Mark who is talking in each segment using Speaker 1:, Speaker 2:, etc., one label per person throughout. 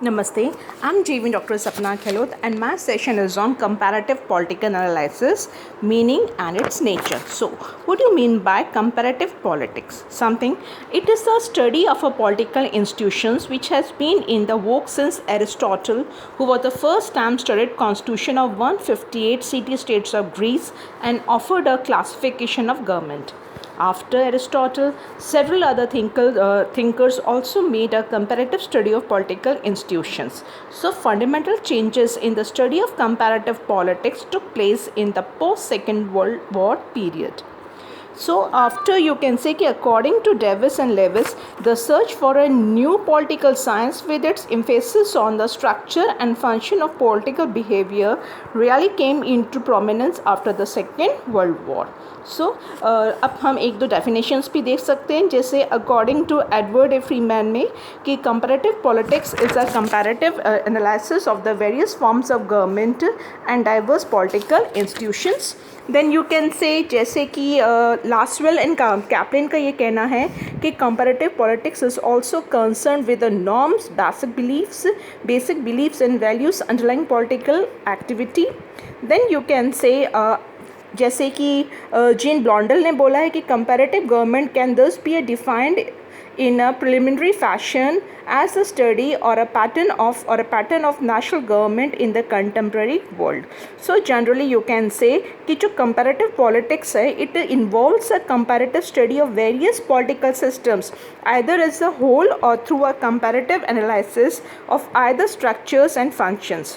Speaker 1: Namaste, I'm JV Dr. Sapna Khelot and my session is on comparative political analysis, meaning and its nature. So, what do you mean by comparative politics? It is the study of a political institutions which has been in the vogue since Aristotle, who was the first time studied constitution of 158 city-states of Greece and offered a classification of government. After Aristotle, several other thinkers also made a comparative study of political institutions. So, fundamental changes in the study of comparative politics took place in the post-Second World War period. So, after you can say that according to Davis and Lewis, the search for a new political science with its emphasis on the structure and function of political behavior really came into prominence after the Second World War. So, अब हम एक दो definitions भी देख सकते हैं, जैसे according to Edward A Freeman में कि comparative politics is a comparative analysis of the various forms of government and diverse political institutions. Then you can say जैसे कि लास्टवेल एंड कैप्लिन का ये कहना है कि comparative politics is also concern with the norms, basic beliefs and values underlying political activity. Then you can say जैसे कि Jean Blondel ने बोला है कि comparative government can thus be defined in a preliminary fashion as a study or a pattern of national government in the contemporary world. So generally you can say कि जो comparative politics है, it involves a comparative study of various political systems either as a whole or through a comparative analysis of either structures and functions.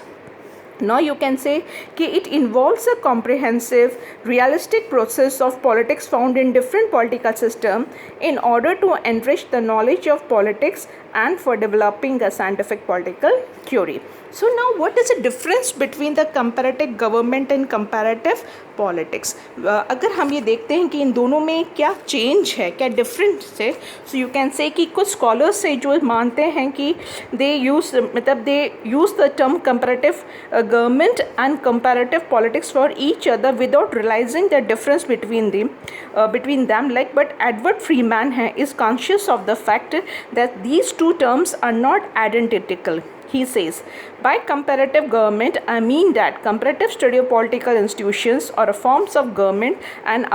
Speaker 1: Now you can say कि it involves a comprehensive, realistic process of politics found in different political system in order to enrich the knowledge of politics and for developing a scientific political theory. So now what is the difference between the comparative government and comparative politics? अगर हम ये देखते हैं कि इन दोनों में क्या change है, क्या डिफरेंस है, सो यू कैन से कि कुछ स्कॉलर्स से जो मानते हैं कि they use the term comparative government and comparative politics for each other without realizing the difference between them. But Edward Freeman is conscious of the fact that these two terms are not identical. He says, by comparative government, I mean that comparative study of political institutions or forms of government and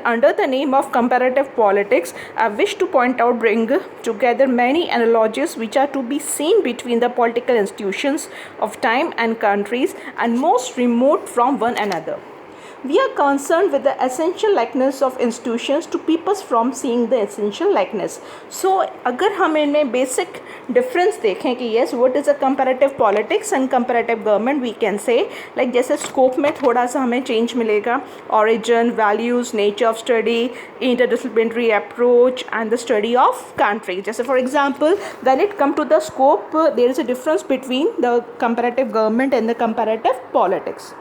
Speaker 1: under the name of comparative politics, I wish to bring together many analogies which are to be seen between the political institutions of time and countries and most remote from one another. We are concerned with the essential likeness of institutions to peoples from seeing the essential likeness. So, अगर हम इनमें basic difference देखें कि yes, what is a comparative politics and comparative government, we can say like जैसे scope में थोड़ा सा हमें change मिलेगा, origin, values, nature of study, interdisciplinary approach and the study of country. जैसे for example, when it come to the scope, there is a difference between the comparative government and the comparative politics.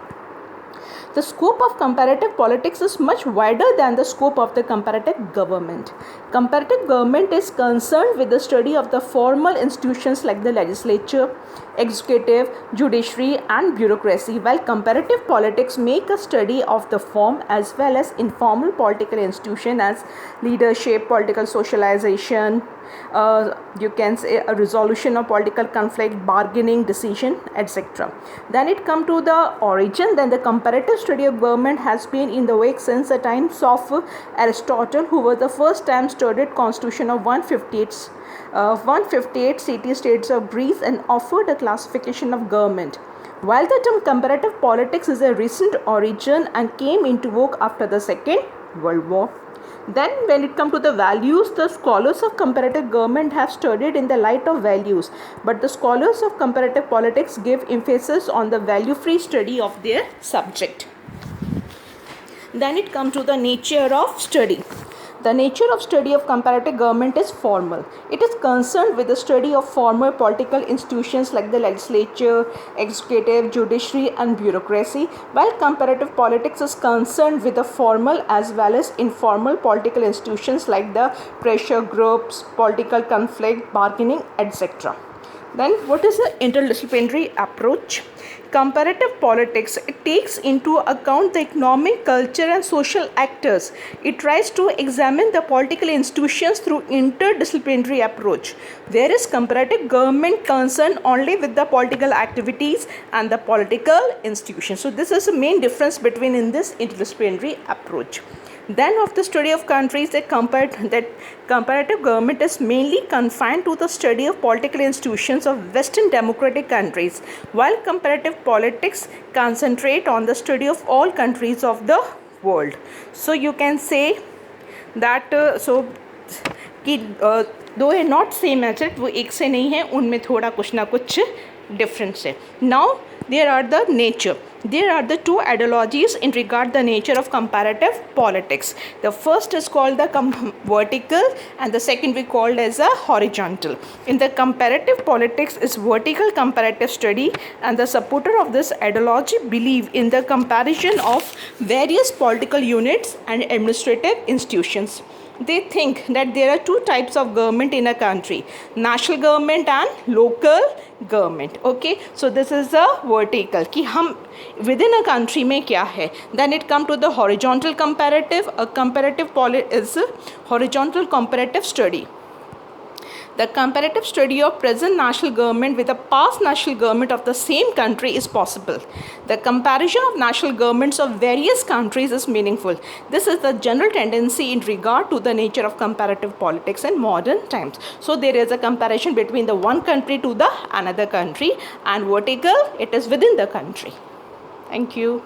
Speaker 1: The scope of comparative politics is much wider than the scope of the comparative government. Comparative government is concerned with the study of the formal institutions like the legislature, executive, judiciary and bureaucracy, while comparative politics make a study of the form as well as informal political institution as leadership, political socialization, you can say a resolution of political conflict, bargaining, decision, etc. Then it come to the origin. Then the comparative study of government has been in the wake since the times of Aristotle, who was the first time studied constitution of 158 city-states of Greece and offered a classification of government. While the term comparative politics is a recent origin and came into vogue after the Second World War. Then when it comes to the values, the scholars of comparative government have studied in the light of values, but the scholars of comparative politics give emphasis on the value-free study of their subject. Then it comes to the nature of study. The nature of study of comparative government is formal. It is concerned with the study of formal political institutions like the legislature, executive, judiciary and bureaucracy, while comparative politics is concerned with the formal as well as informal political institutions like the pressure groups, political conflict, bargaining, etc. Then what is the interdisciplinary approach? Comparative politics, it takes into account the economic, culture and social actors. It tries to examine the political institutions through interdisciplinary approach. Whereas comparative government concerned only with the political activities and the political institutions. So this is the main difference between in this interdisciplinary approach. Then of the study of countries, that comparative government is mainly confined to the study of political institutions of Western democratic countries, while comparative politics concentrate on the study of all countries of the world. So you can say that कि दो है not same as it, वो एक से नहीं है, उनमें थोड़ा कुछ ना कुछ डिफरेंस है. Now there are the nature. There are the two ideologies in regard the nature of comparative politics. The first is called the vertical and the second we called as a horizontal. In the comparative politics is vertical comparative study, and the supporter of this ideology believe in the comparison of various political units and administrative institutions. They think that there are two types of government in a country, national government and local government. Okay, so this is the vertical कि हम within a country में क्या है. Then it come to the horizontal comparative. A comparative is a horizontal comparative study. The comparative study of present national government with the past national government of the same country is possible. The comparison of national governments of various countries is meaningful. This is the general tendency in regard to the nature of comparative politics in modern times. So there is a comparison between the one country to the another country, and vertical, it is within the country. Thank you.